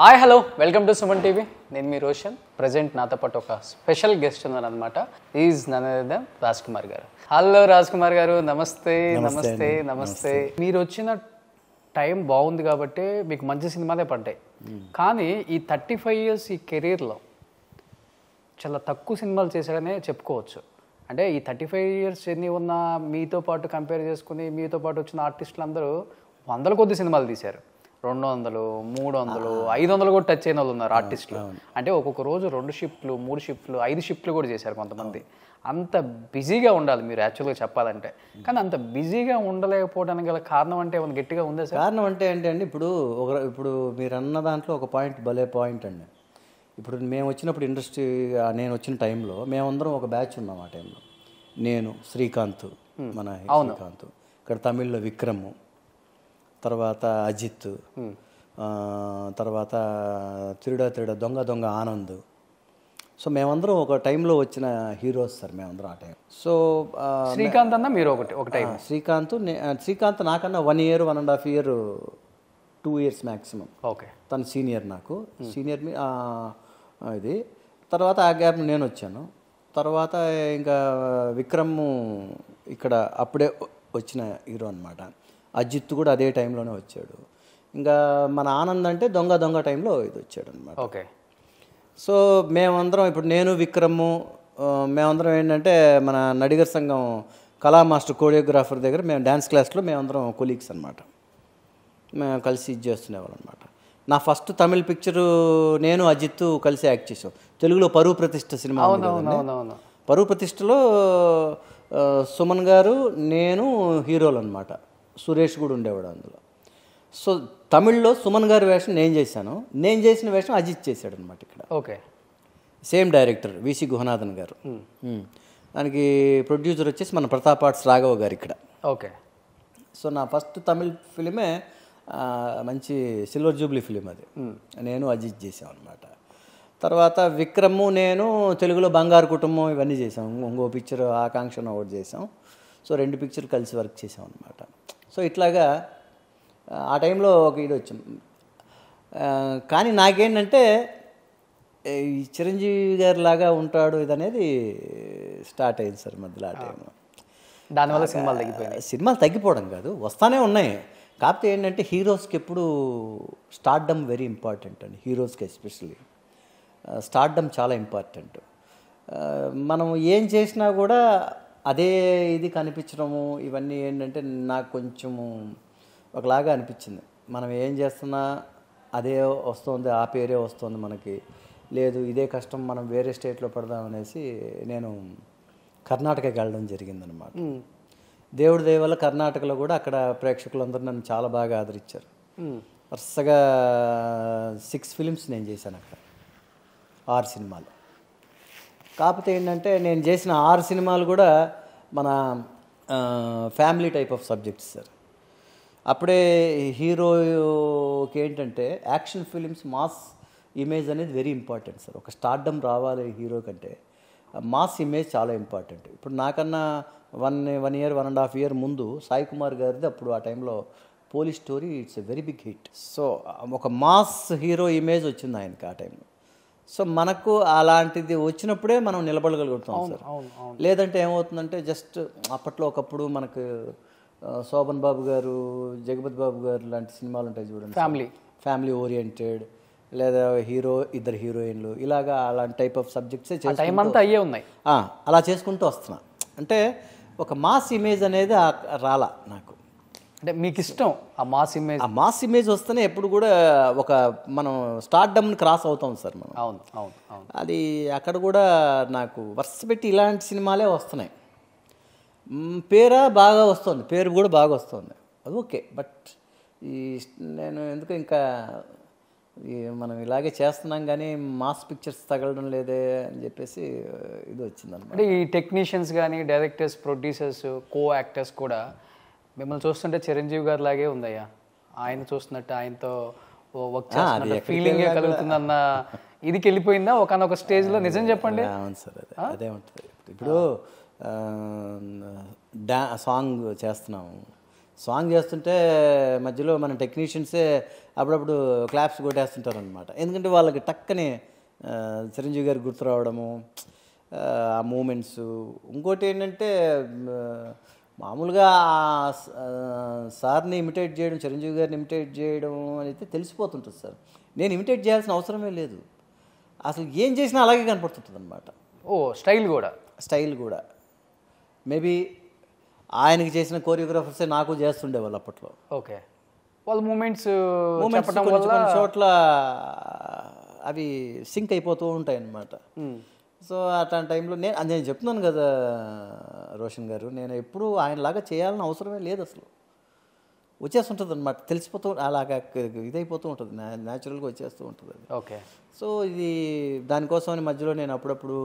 Hi hello welcome to Suman TV. నేను మీ Roshan. Present నాతో పాటు ఒక స్పెషల్ గెస్ట్ ఉన్నారనమాట. ఈజ్ నన్ను రాజ్ కుమార్ గారు. హలో రాజ్ కుమార్ గారు, నమస్తే. నమస్తే నమస్తే. మీరు వచ్చిన టైం బాగుంది కాబట్టి మీకు మంచి సినిమాలే పడ్డాయి. కానీ ఈ 35 years ఈ కెరీర్లో చాలా తక్కువ సినిమాలు చేశాడనే చెప్పుకోవచ్చు. అంటే ఈ 35 years ఎన్ని ఉన్న మీతో పాటు కంపేర్ చేసుకుని మీతో పాటు వచ్చిన ఆర్టిస్టులు అందరూ వందల కొద్ది సినిమాలు తీశారు. 200, 300, 500 కూడా టచ్ అయిన వాళ్ళు ఉన్నారు ఆర్టిస్టులు. అంటే ఒక్కొక్క రోజు 2 షిఫ్ట్లు, 3 షిఫ్ట్లు, 5 షిఫ్ట్లు కూడా చేశారు కొంతమంది. అంత బిజీగా ఉండాలి మీరు యాక్చువల్గా చెప్పాలంటే. కానీ అంత బిజీగా ఉండలేకపోవడానికి గల కారణం అంటే ఏమైనా గట్టిగా ఉందా సార్? కారణం అంటే ఏంటండి, ఇప్పుడు మీరు అన్న దాంట్లో ఒక పాయింట్, భలే పాయింట్ అండి. ఇప్పుడు మేము వచ్చినప్పుడు ఇండస్ట్రీ, నేను వచ్చిన టైంలో మేమందరం ఒక బ్యాచ్ ఉన్నాం. ఆ టైంలో నేను, శ్రీకాంత్, మన శ్రీకాంత్, ఇక్కడ తమిళ్లో విక్రమ్, తర్వాత అజిత్, తర్వాత తిరుడా దొంగ దొంగ ఆనంద్. సో మేమందరం ఒక టైంలో వచ్చిన హీరోస్ సార్ మేమందరం ఆ టైం. సో శ్రీకాంత్ అన్న మీరు ఒక టైం. శ్రీకాంత్ నాకన్నా 1 year, 1.5 years, 2 years maximum. Okay. తను సీనియర్, నాకు సీనియర్ ఇది. తర్వాత ఆ గ్యాప్ నేను వచ్చాను. తర్వాత ఇంకా విక్రమ్ ఇక్కడ అప్పుడే వచ్చిన హీరో అనమాట. అజిత్ కూడా అదే టైంలోనే వచ్చాడు. ఇంకా మన ఆనంద్ అంటే దొంగ దొంగ టైంలో ఇది వచ్చాడు అనమాట. ఓకే. సో మేమందరం ఇప్పుడు నేను విక్రమ్ మేమందరం ఏంటంటే మన నడిగర్ సంఘం కళా మాస్టర్ కోరియోగ్రాఫర్ దగ్గర మేము డ్యాన్స్ క్లాస్లో మేమందరం కొలీగ్స్ అనమాట. మేము కలిసి ఇది చేస్తునేవాళ్ళం అనమాట. నా ఫస్ట్ తమిళ్ పిక్చరు నేను అజిత్ కలిసి యాక్ట్ చేసాం. తెలుగులో పరువు ప్రతిష్ఠ సినిమా. పరువు ప్రతిష్ఠలో సుమన్ గారు, నేను హీరోలు అనమాట. సురేష్ కూడా ఉండేవాడు అందులో. సో తమిళ్లో సుమన్ గారి వేషం నేను చేశాను, నేను చేసిన వేషం అజిత్ చేశాడు అనమాట ఇక్కడ. Okay. Same director VC Guhanathan గారు. దానికి ప్రొడ్యూసర్ వచ్చేసి మన ప్రతాప్ ఆర్ట్స్ రాఘవ గారు ఇక్కడ. ఓకే. సో నా ఫస్ట్ తమిళ్ ఫిలిమే మంచి సిల్వర్ జూబ్లీ ఫిలిం అది. నేను అజిత్ చేసాం అనమాట. తర్వాత విక్రమ్ నేను తెలుగులో బంగారు కుటుంబం ఇవన్నీ చేసాం. ఇంకో పిక్చర్ ఆకాంక్షను ఒకటి చేసాం. సో 2 పిక్చర్లు కలిసి వర్క్ చేసాం అనమాట. సో ఇట్లాగా ఆ టైంలో ఒక ఇది వచ్చాం. కానీ నాకేంటంటే ఈ చిరంజీవి గారి లాగా ఉంటాడు ఇదనేది స్టార్ట్ అయింది సార్ మధ్యలో. ఆ టైంలో దానివల్ల సినిమాలు తగ్గిపోవడం కాదు, వస్తానే ఉన్నాయి. కాకపోతే ఏంటంటే హీరోస్కి ఎప్పుడు స్టార్డమ్ వెరీ ఇంపార్టెంట్ అండి. హీరోస్కి ఎస్పెషల్లీ స్టార్డమ్ చాలా ఇంపార్టెంట్. మనం ఏం చేసినా కూడా అదే ఇది కనిపించడము ఇవన్నీ ఏంటంటే నాకు కొంచెము ఒకలాగా అనిపించింది. మనం ఏం చేస్తున్నా అదే వస్తుంది, ఆ పేరే వస్తుంది మనకి. లేదు ఇదే కష్టం, మనం వేరే స్టేట్లో పడదాం అనేసి నేను కర్ణాటకకి వెళ్ళడం జరిగిందనమాట. దేవుడి దయ వల్ల కర్ణాటకలో కూడా అక్కడ ప్రేక్షకులందరూ నన్ను చాలా బాగా ఆదరించారు. వరుసగా 6 films నేను చేశాను అక్కడ, 6 సినిమాలు. కాకపోతే ఏంటంటే నేను చేసిన 6 సినిమాలు కూడా మన family type of subjects sir. అప్పుడే హీరోకి ఏంటంటే యాక్షన్ ఫిలిమ్స్, మాస్ ఇమేజ్ అనేది వెరీ ఇంపార్టెంట్ సార్. ఒక స్టార్డమ్ రావాలి హీరో కంటే మాస్ ఇమేజ్ చాలా ఇంపార్టెంట్. ఇప్పుడు నాకన్నా 1 year, 1.5 years ముందు సాయి కుమార్ గారిది అప్పుడు ఆ టైంలో police story, it's a very big hit. So ఒక మాస్ హీరో ఇమేజ్ వచ్చింది ఆయనకి ఆ టైంలో. సో మనకు అలాంటిది వచ్చినప్పుడే మనం నిలబడగలుగుతాం సార్. లేదంటే ఏమవుతుందంటే జస్ట్ అప్పట్లో ఒకప్పుడు మనకు శోభన్ బాబు గారు, జగపతి బాబు గారు లాంటి సినిమాలు ఉంటాయి చూడండి, ఫ్యామిలీ ఓరియంటెడ్, లేదా హీరో, 2 హీరోయిన్లు, ఇలాగా అలాంటి టైప్ ఆఫ్ సబ్జెక్ట్సే అయ్యే ఉన్నాయి. అలా చేసుకుంటూ వస్తున్నా. అంటే ఒక మాస్ ఇమేజ్ అనేది రాలా నాకు. అంటే మీకు ఇష్టం ఆ మాస్ ఇమేజ్ వస్తేనే ఎప్పుడు కూడా ఒక మనం స్టార్డమ్ని క్రాస్ అవుతాం సార్ మనం. అవును. అది అక్కడ కూడా నాకు వరుస పెట్టి ఇలాంటి సినిమాలే వస్తున్నాయి. బాగా వస్తుంది, పేరు కూడా బాగా వస్తుంది, అది ఓకే. బట్ నేను ఎందుకు ఇంకా మనం ఇలాగే చేస్తున్నాం కానీ మాస్ పిక్చర్స్ తగలడం లేదే అని చెప్పేసి ఇది వచ్చిందన్నమాట. అంటే ఈ టెక్నీషియన్స్ కానీ, డైరెక్టర్స్, ప్రొడ్యూసర్స్, కో యాక్టర్స్ కూడా మిమ్మల్ని చూస్తుంటే చిరంజీవి గారి లాగే ఉందయ్యా, ఆయన చూస్తున్నట్టు ఆయనతో వర్క్ చేస్తున్నట్టు ఫీలింగ్ కలుగుతుందన్న ఇదికి వెళ్ళిపోయిందా ఒకనొక స్టేజ్లో? నిజం చెప్పండి. అవును సార్, అదే ఉంటుంది. ఇప్పుడు సాంగ్ చేస్తున్నాము, సాంగ్ చేస్తుంటే మధ్యలో మన టెక్నీషియన్సే అప్పుడప్పుడు క్లాప్స్ కొట్టేస్తుంటారు అనమాట. ఎందుకంటే వాళ్ళకి టక్కని చిరంజీవి గారు గుర్తు రావడము, ఆ మూమెంట్స్. ఇంకోటి ఏంటంటే మామూలుగా సార్ని ఇమిటేట్ చేయడం, చిరంజీవి గారిని ఇమిటేట్ చేయడం అయితే తెలిసిపోతుంటుంది సార్. నేను ఇమిటేట్ చేయాల్సిన అవసరమే లేదు, అసలు ఏం చేసినా అలాగే కనపడుతుంటుంది అనమాట. స్టైల్ కూడా మేబీ ఆయనకి చేసిన కోరియోగ్రాఫర్సే నాకు చేస్తుండేవాళ్ళు అప్పట్లో. ఓకే, వాళ్ళ మూమెంట్స్ కొన్ని చోట్ల అవి సింక్ అయిపోతూ ఉంటాయి అన్నమాట. సో అట్లాంటి టైంలో నేను చెప్తున్నాను కదా రోషన్ గారు, నేను ఎప్పుడూ ఆయనలాగా చేయాలని అవసరమే లేదు, అసలు వచ్చేస్తుంటుంది అనమాట, తెలిసిపోతూ అలాగా ఇదైపోతూ ఉంటుంది, న్యాచురల్గా వచ్చేస్తూ ఉంటుంది అది. ఓకే. సో ఇది దానికోసమని మధ్యలో నేను అప్పుడప్పుడు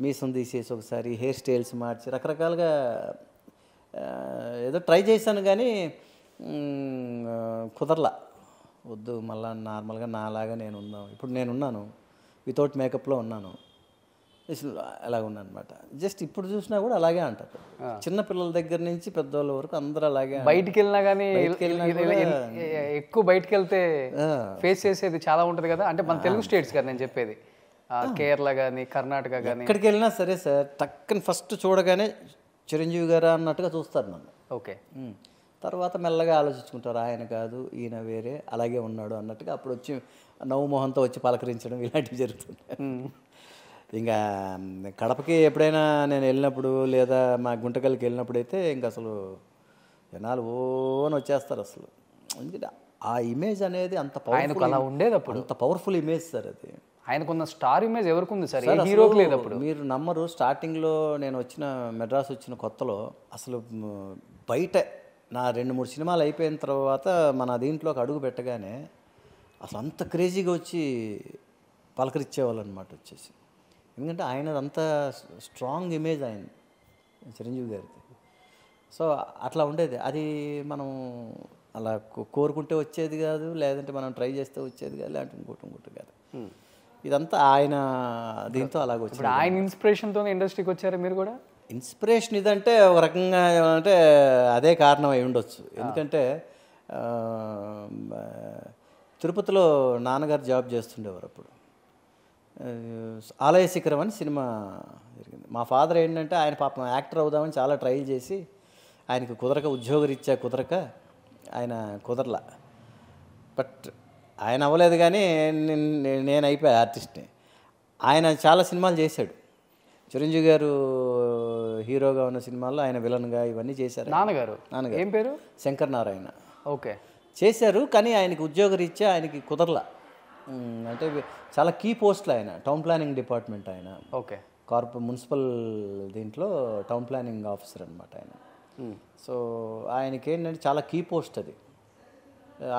మీసం తీసేసి ఒకసారి హెయిర్ స్టైల్స్ మార్చి రకరకాలుగా ఏదో ట్రై చేశాను, కానీ కుదరలా. వద్దు, మళ్ళీ నార్మల్గా నాలాగా నేను ఉన్నాను, ఇప్పుడు నేనున్నాను వితౌట్ మేకప్లో ఉన్నాను, అలాగ ఉన్నాను అనమాట. జస్ట్ ఇప్పుడు చూసినా కూడా అలాగే అంటారు, చిన్న పిల్లల దగ్గర నుంచి పెద్దవాళ్ళ వరకు అందరూ అలాగే. బయటికి వెళ్ళినా కానీ ఎక్కువ బయటికి వెళ్తే ఫేస్ చేసేది చాలా ఉంటుంది కదా, అంటే మన తెలుగు స్టేట్స్ కదా నేను చెప్పేది, కేరళ కానీ కర్ణాటక కానీ ఎక్కడికి వెళ్ళినా సరే సార్, టక్కని ఫస్ట్ చూడగానే చిరంజీవి గారు అన్నట్టుగా చూస్తారు నన్ను. ఓకే. తర్వాత మెల్లగా ఆలోచించుకుంటారు, ఆయన కాదు ఈయన వేరే, అలాగే ఉన్నాడు అన్నట్టుగా అప్పుడు వచ్చి నవ్వు మొహంతో వచ్చి పలకరించడం ఇలాంటివి జరుగుతుంది. ఇంకా కడపకి ఎప్పుడైనా నేను వెళ్ళినప్పుడు లేదా మా గుంటకల్కి వెళ్ళినప్పుడు అయితే ఇంక అసలు జనాలు ఓన్ వచ్చేస్తారు అసలు. ఎందుకంటే ఆ ఇమేజ్ అనేది అంత పవర్ఫుల్, అలా ఉండేది అప్పుడు, అంత పవర్ఫుల్ ఇమేజ్ సార్ అది. ఆయనకున్న స్టార్ ఇమేజ్ ఎవరికి ఉంది సార్, హీరోకి లేదు అప్పుడు. మీరు నమ్మరు, స్టార్టింగ్లో నేను మెడ్రాస్ వచ్చిన కొత్తలో అసలు బయట నా 2-3 సినిమాలు అయిపోయిన తర్వాత మన దీంట్లోకి అడుగు పెట్టగానే అసలు అంత క్రేజీగా వచ్చి పలకరించేవాళ్ళు అనమాట వచ్చేసి. ఎందుకంటే ఆయన అంత స్ట్రాంగ్ ఇమేజ్ ఆయన చిరంజీవి గారిది. సో అట్లా ఉండేది, అది మనం అలా కోరుకుంటే వచ్చేది కాదు, లేదంటే మనం ట్రై చేస్తే వచ్చేది కాదు, లేదంటే ఇంకోటి కాదు. ఇదంతా ఆయన దీంతో అలాగ వచ్చింది. ఆయన ఇన్స్పిరేషన్తో ఇండస్ట్రీకి వచ్చారు మీరు కూడా? ఇన్స్పిరేషన్ ఇదంటే ఒక రకంగా అంటే అదే కారణం అయి ఉండొచ్చు. ఎందుకంటే తిరుపతిలో నాన్నగారు జాబ్ చేస్తుండేవారు అప్పుడు. ఆలయ శిఖరం అని సినిమా జరిగింది. మా ఫాదర్ ఏంటంటే ఆయన పాపం యాక్టర్ అవుదామని చాలా ట్రైల్ చేసి ఆయనకు ఉద్యోగరీత్యా కుదరక ఆయన కుదరలా. బట్ ఆయన అవ్వలేదు, కానీ నేను అయిపోయా ఆర్టిస్ట్ని. ఆయన చాలా సినిమాలు చేశాడు. చిరంజీవి గారు హీరోగా ఉన్న సినిమాల్లో ఆయన విలన్గా ఇవన్నీ చేశారు. నాన్నగారు ఏం పేరు? శంకర్ నారాయణ. ఓకే, చేశారు, కానీ ఆయనకి ఉద్యోగరీత్యా ఆయనకి కుదరలా. అంటే చాలా కీ పోస్ట్లు ఆయన, టౌన్ ప్లానింగ్ డిపార్ట్మెంట్ ఆయన. ఓకే. మున్సిపల్ దీంట్లో టౌన్ ప్లానింగ్ ఆఫీసర్ అనమాట ఆయన. సో ఆయనకి ఏంటంటే చాలా కీ పోస్ట్ అది.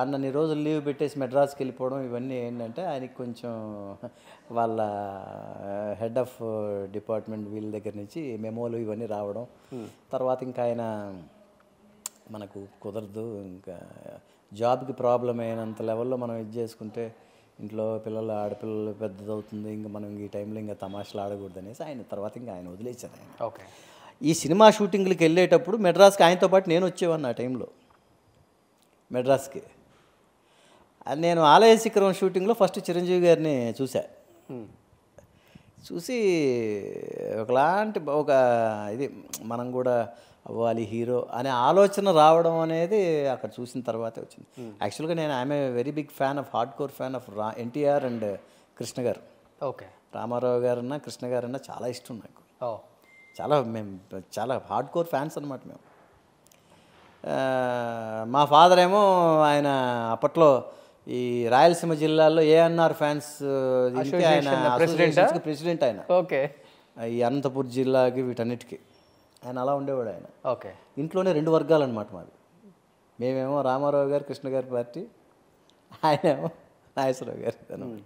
అన్ని రోజులు లీవ్ పెట్టేసి మెడ్రాస్కి వెళ్ళిపోవడం ఇవన్నీ ఏంటంటే ఆయనకి కొంచెం వాళ్ళ హెడ్ ఆఫ్ డిపార్ట్మెంట్ వీళ్ళ దగ్గర నుంచి మెమోలు ఇవన్నీ రావడం. తర్వాత ఇంకా ఆయన మనకు కుదరదు, ఇంకా జాబ్కి ప్రాబ్లం అయినంత లెవెల్లో మనం ఇది చేసుకుంటే ఇంట్లో ఆడపిల్లలు పెద్దదవుతుంది, ఇంకా మనం ఈ టైంలో ఇంకా తమాషలు ఆడకూడదు అనేసి ఆయన వదిలేశారు ఆయన. ఓకే. ఈ సినిమా షూటింగ్లకి వెళ్ళేటప్పుడు మెడ్రాస్కి ఆయనతో పాటు నేను వచ్చేవాడిని ఆ టైంలో మెడ్రాస్కి. నేను ఆలయ శిఖరం షూటింగ్లో ఫస్ట్ చిరంజీవి గారిని చూసి ఒక ఇది మనం కూడా అవ్వాలి హీరో అనే ఆలోచన రావడం అనేది అక్కడ చూసిన తర్వాతే వచ్చింది. యాక్చువల్గా నేను I'm a very big fan of hard fan of NTR and Krishna garu. Okay. Ramarao గారన్నా కృష్ణ గారన్నా చాలా ఇష్టం నాకు. మేము చాలా హార్డ్ కోర్ ఫ్యాన్స్ అనమాట మేము. మా ఫాదర్ ఏమో ఆయన అప్పట్లో ఈ రాయలసీమ జిల్లాలో ఏఎన్ఆర్ ఫ్యాన్స్ ప్రెసిడెంట్ ఆయన. ఓకే. ఈ అనంతపూర్ జిల్లాకి వీటన్నిటికీ ఆయన అలా ఉండేవాడు ఆయన. ఓకే. ఇంట్లోనే 2 వర్గాలు అనమాట మాది. మేమేమో రామారావు గారు కృష్ణ గారి పార్టీ, ఆయనేమో నాగేశ్వరరావు గారు.